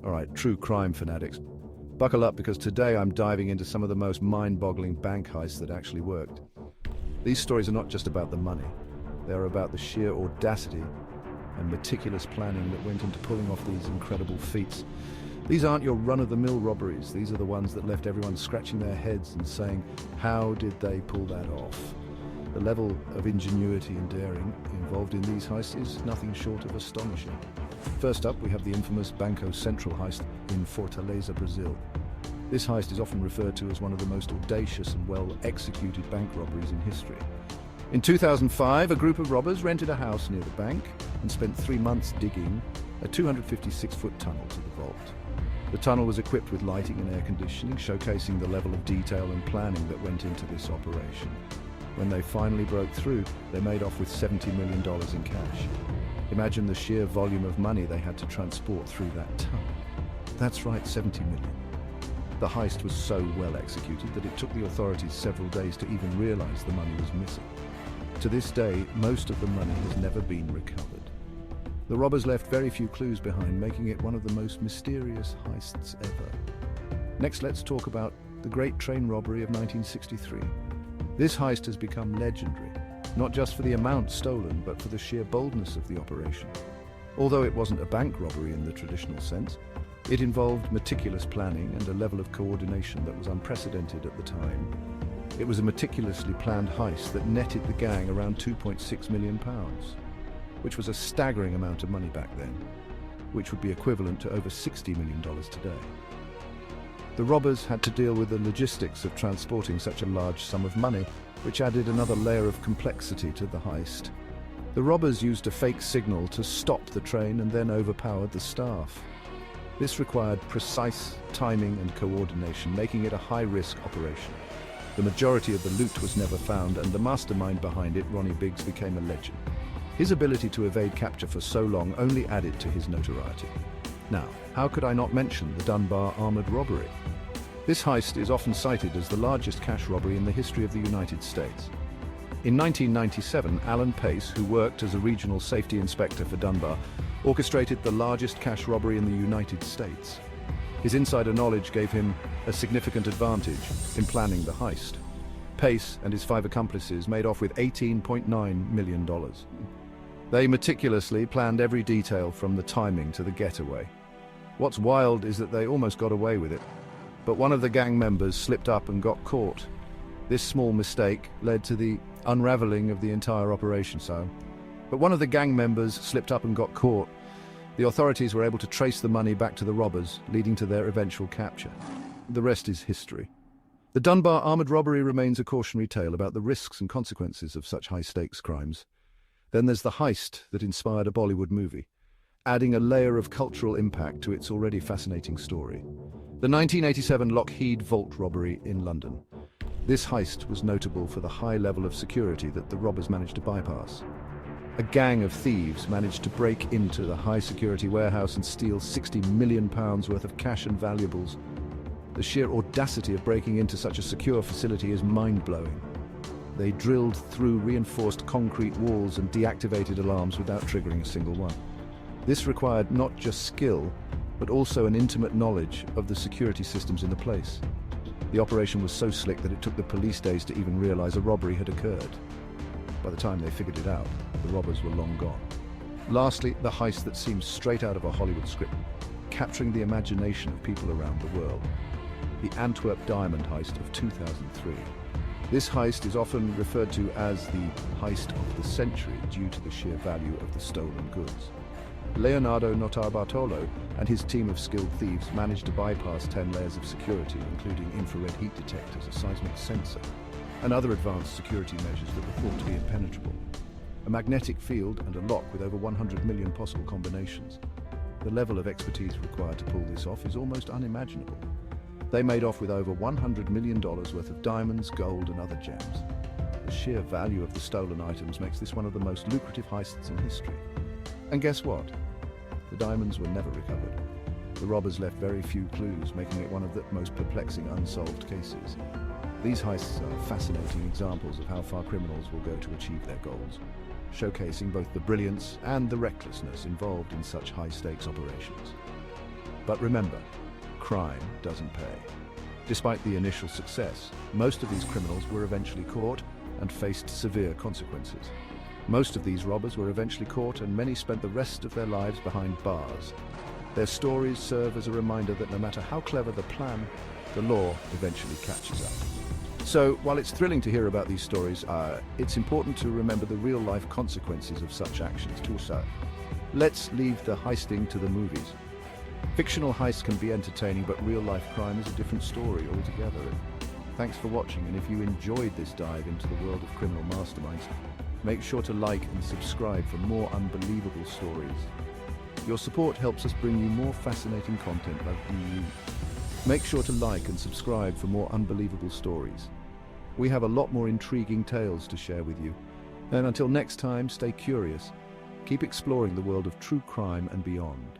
All right, true crime fanatics. Buckle up because today I'm diving into some of the most mind-boggling bank heists that actually worked. These stories are not just about the money. They are about the sheer audacity and meticulous planning that went into pulling off these incredible feats. These aren't your run-of-the-mill robberies. These are the ones that left everyone scratching their heads and saying, how did they pull that off? The level of ingenuity and daring involved in these heists is nothing short of astonishing. First up, we have the infamous Banco Central heist in Fortaleza, Brazil. This heist is often referred to as one of the most audacious and well-executed bank robberies in history. In 2005, a group of robbers rented a house near the bank and spent 3 months digging a 256-foot tunnel to the vault. The tunnel was equipped with lighting and air conditioning, showcasing the level of detail and planning that went into this operation. When they finally broke through, they made off with $70 million in cash. Imagine the sheer volume of money they had to transport through that tunnel. That's right, 70 million. The heist was so well executed that it took the authorities several days to even realize the money was missing. To this day, most of the money has never been recovered. The robbers left very few clues behind, making it one of the most mysterious heists ever. Next, let's talk about the Great Train Robbery of 1963. This heist has become legendary, not just for the amount stolen, but for the sheer boldness of the operation. Although it wasn't a bank robbery in the traditional sense, it involved meticulous planning and a level of coordination that was unprecedented at the time. It was a meticulously planned heist that netted the gang around £2.6 million, which was a staggering amount of money back then, which would be equivalent to over $60 million today. The robbers had to deal with the logistics of transporting such a large sum of money, which added another layer of complexity to the heist. The robbers used a fake signal to stop the train and then overpowered the staff. This required precise timing and coordination, making it a high-risk operation. The majority of the loot was never found, and the mastermind behind it, Ronnie Biggs, became a legend. His ability to evade capture for so long only added to his notoriety. Now, how could I not mention the Dunbar armored robbery? This heist is often cited as the largest cash robbery in the history of the United States. In 1997, Alan Pace, who worked as a regional safety inspector for Dunbar, orchestrated the largest cash robbery in the United States. His insider knowledge gave him a significant advantage in planning the heist. Pace and his 5 accomplices made off with $18.9 million. They meticulously planned every detail from the timing to the getaway. What's wild is that they almost got away with it, but one of the gang members slipped up and got caught. This small mistake led to the unraveling of the entire operation. But one of the gang members slipped up and got caught. The authorities were able to trace the money back to the robbers, leading to their eventual capture. The rest is history. The Dunbar armored robbery remains a cautionary tale about the risks and consequences of such high-stakes crimes. Then there's the heist that inspired a Bollywood movie, adding a layer of cultural impact to its already fascinating story. The 1987 Lockheed Vault robbery in London. This heist was notable for the high level of security that the robbers managed to bypass. A gang of thieves managed to break into the high-security warehouse and steal £60 million worth of cash and valuables. The sheer audacity of breaking into such a secure facility is mind-blowing. They drilled through reinforced concrete walls and deactivated alarms without triggering a single one. This required not just skill, but also an intimate knowledge of the security systems in the place. The operation was so slick that it took the police days to even realize a robbery had occurred. By the time they figured it out, the robbers were long gone. Lastly, the heist that seems straight out of a Hollywood script, capturing the imagination of people around the world. The Antwerp diamond heist of 2003. This heist is often referred to as the heist of the century due to the sheer value of the stolen goods. Leonardo Notarbartolo and his team of skilled thieves managed to bypass 10 layers of security, including infrared heat detectors, a seismic sensor, and other advanced security measures that were thought to be impenetrable. A magnetic field and a lock with over 100 million possible combinations. The level of expertise required to pull this off is almost unimaginable. They made off with over $100 million worth of diamonds, gold, and other gems. The sheer value of the stolen items makes this one of the most lucrative heists in history. And guess what? The diamonds were never recovered. The robbers left very few clues, making it one of the most perplexing unsolved cases. These heists are fascinating examples of how far criminals will go to achieve their goals, showcasing both the brilliance and the recklessness involved in such high-stakes operations. But remember, crime doesn't pay. Despite the initial success, most of these criminals were eventually caught and faced severe consequences. Most of these robbers were eventually caught, and many spent the rest of their lives behind bars. Their stories serve as a reminder that no matter how clever the plan, the law eventually catches up. So, while it's thrilling to hear about these stories, it's important to remember the real-life consequences of such actions too. So, let's leave the heisting to the movies. Fictional heists can be entertaining, but real-life crime is a different story altogether. Thanks for watching, and if you enjoyed this dive into the world of criminal masterminds, make sure to like and subscribe for more unbelievable stories. Your support helps us bring you more fascinating content like you. Make sure to like and subscribe for more unbelievable stories. We have a lot more intriguing tales to share with you. And until next time, stay curious. Keep exploring the world of true crime and beyond.